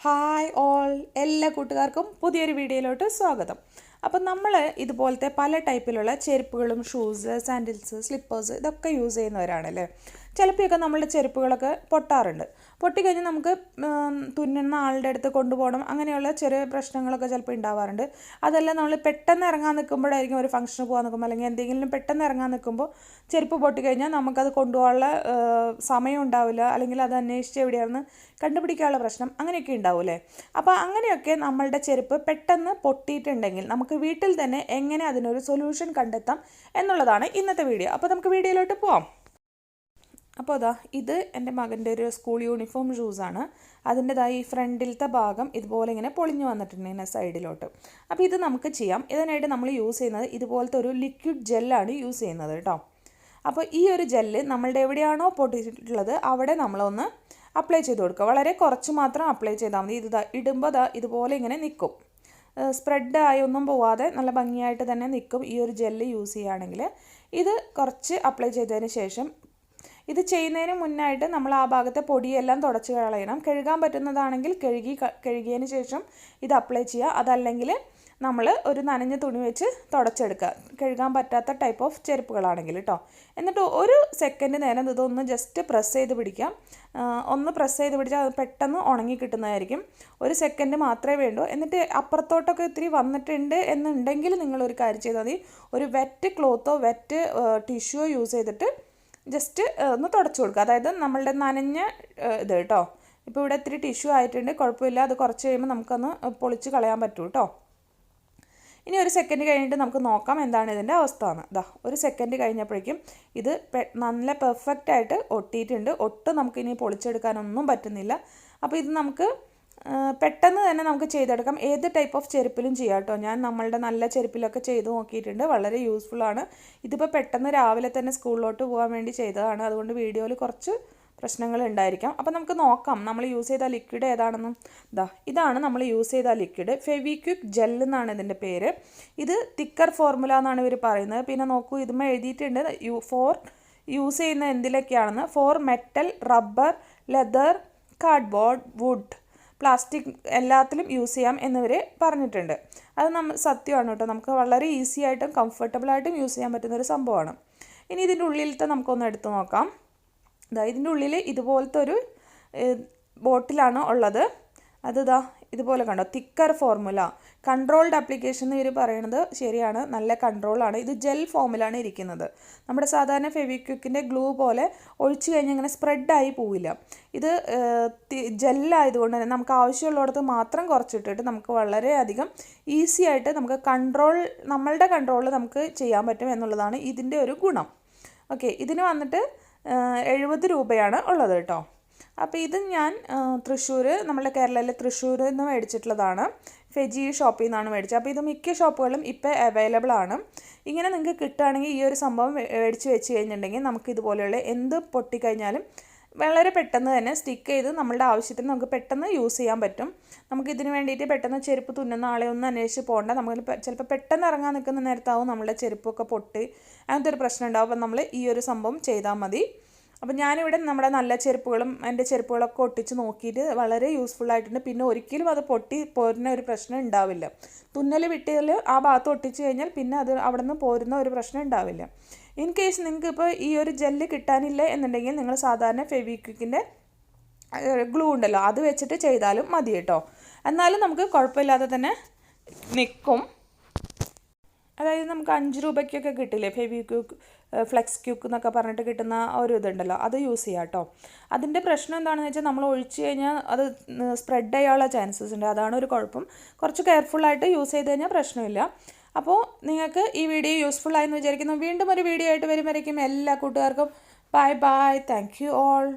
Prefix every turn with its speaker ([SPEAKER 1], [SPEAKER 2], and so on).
[SPEAKER 1] Hi all, എല്ലാ കൂട്ടുകാർക്കും പുതിയൊരു വീഡിയോയിലോട്ട് സ്വാഗതം. അപ്പം നമ്മൾ ഇതുപോലത്തെ പല ടൈപ്പിലുള്ള ചെരുപ്പുകളും ഷൂസ്, സാൻഡിൽസ്, സ്ലിപ്പേഴ്സ് ഇതൊക്കെ യൂസ് ചെയ്യുന്നവരാണല്ലേ. ചിലപ്പോഴൊക്കെ നമ്മളുടെ ചെരുപ്പുകളൊക്കെ പൊട്ടാറുണ്ട്. പൊട്ടിക്കഴിഞ്ഞാൽ നമുക്ക് തുന്നുന്ന ആളുടെ അടുത്ത് കൊണ്ടുപോകണം, അങ്ങനെയുള്ള ചെറിയ പ്രശ്നങ്ങളൊക്കെ ചിലപ്പോൾ ഉണ്ടാവാറുണ്ട്. അതെല്ലാം നമ്മൾ പെട്ടെന്ന് ഇറങ്ങാൻ നിൽക്കുമ്പോഴായിരിക്കും, ഒരു ഫംഗ്ഷന് പോകാൻ നിൽക്കുമ്പോൾ അല്ലെങ്കിൽ എന്തെങ്കിലും പെട്ടെന്ന് ഇറങ്ങാൻ നിൽക്കുമ്പോൾ ചെരുപ്പ് പൊട്ടിക്കഴിഞ്ഞാൽ നമുക്കത് കൊണ്ടുപോകാനുള്ള സമയം ഉണ്ടാവില്ല, അല്ലെങ്കിൽ അത് അന്വേഷിച്ച് എവിടെയാണെന്ന് കണ്ടുപിടിക്കാനുള്ള പ്രശ്നം അങ്ങനെയൊക്കെ ഉണ്ടാവില്ലേ. അപ്പോൾ അങ്ങനെയൊക്കെ നമ്മളുടെ ചെരുപ്പ് പെട്ടെന്ന് പൊട്ടിയിട്ടുണ്ടെങ്കിൽ നമുക്ക് വീട്ടിൽ തന്നെ എങ്ങനെ അതിനൊരു സൊല്യൂഷൻ കണ്ടെത്താം എന്നുള്ളതാണ് ഇന്നത്തെ വീഡിയോ. അപ്പോൾ നമുക്ക് വീഡിയോയിലോട്ട് പോവാം. അപ്പോൾ അതാ, ഇത് എൻ്റെ മകൻ്റെ ഒരു സ്കൂൾ യൂണിഫോം ഷൂസാണ്. അതിൻ്റെതായി ഈ ഫ്രണ്ടിലത്തെ ഭാഗം ഇതുപോലെ ഇങ്ങനെ പൊളിഞ്ഞു വന്നിട്ടുണ്ട് ഇങ്ങനെ സൈഡിലോട്ട്. അപ്പോൾ ഇത് നമുക്ക് ചെയ്യാം. ഇതിനായിട്ട് നമ്മൾ യൂസ് ചെയ്യുന്നത് ഇതുപോലത്തെ ഒരു ലിക്വിഡ് ജെല്ലാണ് യൂസ് ചെയ്യുന്നത് കേട്ടോ. അപ്പോൾ ഈ ഒരു ജെല്ല് നമ്മളുടെ എവിടെയാണോ പൊട്ടിയിട്ടുള്ളത് അവിടെ നമ്മളൊന്ന് അപ്ലൈ ചെയ്ത് കൊടുക്കുക. വളരെ കുറച്ച് മാത്രം അപ്ലൈ ചെയ്താൽ മതി. ഇത് ഇടുമ്പോൾ ഇതുപോലെ ഇങ്ങനെ നിൽക്കും, സ്പ്രെഡായി ഒന്നും പോവാതെ നല്ല ഭംഗിയായിട്ട് തന്നെ നിൽക്കും. ഈ ഒരു ജെല്ല് യൂസ് ചെയ്യുകയാണെങ്കിൽ ഇത് കുറച്ച് അപ്ലൈ ചെയ്തതിന് ശേഷം, ഇത് ചെയ്യുന്നതിന് മുന്നായിട്ട് നമ്മൾ ആ ഭാഗത്തെ പൊടിയെല്ലാം തുടച്ച് കളയണം. കഴുകാൻ പറ്റുന്നതാണെങ്കിൽ കഴുകിയതിന് ശേഷം ഇത് അപ്ലൈ ചെയ്യുക. അതല്ലെങ്കിൽ നമ്മൾ ഒരു നനഞ്ഞ തുണി വെച്ച് തുടച്ചെടുക്കുക, കഴുകാൻ പറ്റാത്ത ടൈപ്പ് ഓഫ് ചെരുപ്പുകളാണെങ്കിൽ കേട്ടോ. എന്നിട്ട് ഒരു സെക്കൻഡ് നേരം ഇതൊന്ന് ജസ്റ്റ് പ്രസ് ചെയ്ത് പിടിക്കാം. ഒന്ന് പ്രസ് ചെയ്ത് പിടിച്ചാൽ അത് പെട്ടെന്ന് ഉണങ്ങി കിട്ടുന്നതായിരിക്കും. ഒരു സെക്കൻഡ് മാത്രമേ വേണ്ടൂ. എന്നിട്ട് അപ്പുറത്തോട്ടൊക്കെ ഇത്തിരി വന്നിട്ടുണ്ട് എന്നുണ്ടെങ്കിൽ നിങ്ങളൊരു കാര്യം ചെയ്താൽ മതി, ഒരു വെറ്റ് ക്ലോത്തോ വെറ്റ് ടിഷ്യൂയോ യൂസ് ചെയ്തിട്ട് ജസ്റ്റ് ഒന്ന് തുടച്ചു കൊടുക്കുക. അതായത് നമ്മളുടെ നനഞ്ഞ ഇത് കേട്ടോ. ഇപ്പോൾ ഇവിടെ ഇത്തിരി ടിഷ്യൂ ആയിട്ടുണ്ട്, കുഴപ്പമില്ല. അത് കുറച്ച് കഴിയുമ്പോൾ നമുക്കൊന്ന് പൊളിച്ച് കളയാൻ പറ്റൂ കേട്ടോ. ഇനി ഒരു സെക്കൻഡ് കഴിഞ്ഞിട്ട് നമുക്ക് നോക്കാം എന്താണ് ഇതിൻ്റെ അവസ്ഥ എന്ന്. ഇതാ, ഒരു സെക്കൻഡ് കഴിഞ്ഞപ്പോഴേക്കും ഇത് നല്ല പെർഫെക്റ്റ് ആയിട്ട് ഒട്ടിയിട്ടുണ്ട്. ഒട്ടും നമുക്കിനി പൊളിച്ചെടുക്കാനൊന്നും പറ്റുന്നില്ല. അപ്പോൾ ഇത് നമുക്ക് പെട്ടെന്ന് തന്നെ നമുക്ക് ചെയ്തെടുക്കാം. ഏത് ടൈപ്പ് ഓഫ് ചെരുപ്പിലും ചെയ്യാം കേട്ടോ. ഞാൻ നമ്മളുടെ നല്ല ചെരുപ്പിലൊക്കെ ചെയ്ത് നോക്കിയിട്ടുണ്ട്, വളരെ യൂസ്ഫുള്ളാണ്. ഇതിപ്പോൾ പെട്ടെന്ന് രാവിലെ തന്നെ സ്കൂളിലോട്ട് പോകാൻ വേണ്ടി ചെയ്തതാണ്, അതുകൊണ്ട് വീഡിയോയിൽ കുറച്ച് പ്രശ്നങ്ങൾ ഉണ്ടായിരിക്കാം. അപ്പോൾ നമുക്ക് നോക്കാം നമ്മൾ യൂസ് ചെയ്ത ലിക്വിഡ് ഏതാണെന്നും. ഇതാണ് നമ്മൾ യൂസ് ചെയ്ത ലിക്വിഡ്. ഫെവിക്വിക് ജെൽ എന്നാണ് ഇതിൻ്റെ പേര്. ഇത് തിക്കർ ഫോർമുല എന്നാണ് ഇവർ പറയുന്നത്. പിന്നെ നോക്കൂ, ഇതുമ്മ എഴുതിയിട്ടുണ്ട് ഫോർ യൂസ് ചെയ്യുന്ന എന്തിലൊക്കെയാണെന്ന്. For metal, rubber, leather, cardboard, wood, plastic എല്ലാത്തിലും യൂസ് ചെയ്യാം എന്നിവർ പറഞ്ഞിട്ടുണ്ട്. അത് സത്യമാണ് കേട്ടോ. നമുക്ക് വളരെ ഈസി ആയിട്ടും കംഫർട്ടബിളായിട്ടും യൂസ് ചെയ്യാൻ പറ്റുന്നൊരു സംഭവമാണ്. ഇനി ഇതിൻ്റെ ഉള്ളിലത്തെ നമുക്കൊന്ന് എടുത്ത് നോക്കാം. ഇതിൻ്റെ ഉള്ളിൽ ഇതുപോലത്തെ ഒരു ബോട്ടിലാണ് ഉള്ളത്. ഇതുപോലെ കണ്ടോ, തിക്കർ ഫോർമുല. കൺട്രോൾഡ് ആപ്ലിക്കേഷൻ എന്ന് ഇവർ പറയുന്നത് ശരിയാണ്, നല്ല കൺട്രോളാണ്. ഇത് ജെൽ ഫോമിലാണ് ഇരിക്കുന്നത്. നമ്മുടെ സാധാരണ ഫെവിക്വിക്കിൻ്റെ ഗ്ലൂ പോലെ ഒഴിച്ചു കഴിഞ്ഞാൽ ഇങ്ങനെ സ്പ്രെഡായി പോവില്ല. ഇത് ജെല്ലായതുകൊണ്ട് തന്നെ നമുക്ക് ആവശ്യമുള്ളിടത്ത് മാത്രം കുറച്ചിട്ടിട്ട് നമുക്ക് വളരെയധികം ഈസി ആയിട്ട് നമുക്ക് നമ്മളുടെ കൺട്രോളിൽ നമുക്ക് ചെയ്യാൻ പറ്റും എന്നുള്ളതാണ് ഇതിൻ്റെ ഒരു ഗുണം. ഓക്കെ, ഇതിന് വന്നിട്ട് 70 രൂപയാണ് ഉള്ളത് കേട്ടോ. അപ്പോൾ ഇത് ഞാൻ തൃശ്ശൂർ, നമ്മുടെ കേരളയിലെ തൃശ്ശൂരിൽ നിന്ന് മേടിച്ചിട്ടുള്ളതാണ്. ഫെജി ഷോപ്പിൽ നിന്നാണ് മേടിച്ചത്. അപ്പോൾ ഇത് മിക്ക ഷോപ്പുകളിലും ഇപ്പോൾ അവൈലബിൾ ആണ്. ഇങ്ങനെ നിങ്ങൾക്ക് കിട്ടുകയാണെങ്കിൽ ഈ ഒരു സംഭവം മേടിച്ച് വെച്ച് കഴിഞ്ഞിട്ടുണ്ടെങ്കിൽ നമുക്ക് ഇതുപോലെയുള്ള എന്ത് പൊട്ടിക്കഴിഞ്ഞാലും വളരെ പെട്ടെന്ന് തന്നെ സ്റ്റിക്ക് ചെയ്ത് നമ്മളുടെ ആവശ്യത്തിന് നമുക്ക് പെട്ടെന്ന് യൂസ് ചെയ്യാൻ പറ്റും. നമുക്ക് ഇതിന് വേണ്ടിയിട്ട് പെട്ടെന്ന് ചെരുപ്പ് തുന്നുന്ന ആളെ ഒന്നും അന്വേഷിച്ച് പോകണ്ട. നമുക്ക് ചിലപ്പോൾ പെട്ടെന്ന് ഇറങ്ങാൻ നിൽക്കുന്ന നേരത്താവും നമ്മളുടെ ചെരുപ്പൊക്കെ പൊട്ടി അങ്ങനത്തെ ഒരു പ്രശ്നം ഉണ്ടാവും. അപ്പോൾ നമ്മൾ ഈ ഒരു സംഭവം ചെയ്താൽ മതി. അപ്പോൾ ഞാനിവിടെ നമ്മുടെ നല്ല ചെരുപ്പുകളും എൻ്റെ ചെരുപ്പുകളൊക്കെ ഒട്ടിച്ച് നോക്കിയിട്ട് വളരെ യൂസ്ഫുൾ ആയിട്ടുണ്ട്. പിന്നെ ഒരിക്കലും അത് പൊട്ടി പോരുന്ന ഒരു പ്രശ്നം ഉണ്ടാവില്ല. തുന്നൽ വിട്ടിൽ ആ ഭാഗത്ത് ഒട്ടിച്ച് കഴിഞ്ഞാൽ പിന്നെ അത് അവിടെ നിന്ന് പോരുന്ന ഒരു പ്രശ്നം ഉണ്ടാവില്ല. ഇൻ കേസ് നിങ്ങൾക്ക് ഇപ്പോൾ ഈ ഒരു ജെല്ല് കിട്ടാനില്ല എന്നുണ്ടെങ്കിൽ നിങ്ങൾ സാധാരണ ഫെവിക്വിക്കിൻ്റെ ഗ്ലൂ ഉണ്ടല്ലോ, അത് വെച്ചിട്ട് ചെയ്താലും മതി കേട്ടോ. എന്നാലും നമുക്ക് കുഴപ്പമില്ലാതെ തന്നെ നിൽക്കും. അതായത് നമുക്ക് 5 രൂപയ്ക്കൊക്കെ കിട്ടില്ലേ ഫെവിക്വിക്ക്, ഫ്ലെക്സ് ക്യൂക്ക് എന്നൊക്കെ പറഞ്ഞിട്ട് കിട്ടുന്ന ഒരു ഇതുണ്ടല്ലോ, അത് യൂസ് ചെയ്യാം കേട്ടോ. അതിൻ്റെ പ്രശ്നം എന്താണെന്ന് വെച്ചാൽ നമ്മൾ ഒഴിച്ച് കഴിഞ്ഞാൽ അത് സ്പ്രെഡ് ചെയ്യാനുള്ള ചാൻസസ് ഉണ്ട്, അതാണ് ഒരു കുഴപ്പം. കുറച്ച് കെയർഫുള്ളായിട്ട് യൂസ് ചെയ്ത് കഴിഞ്ഞാൽ പ്രശ്നമില്ല. അപ്പോൾ നിങ്ങൾക്ക് ഈ വീഡിയോ യൂസ്ഫുൾ ആയെന്ന് വിചാരിക്കുന്നു. വീണ്ടും ഒരു വീഡിയോ ആയിട്ട് വരുമ്പോഴേക്കും എല്ലാ കൂട്ടുകാർക്കും bye bye. Thank you all.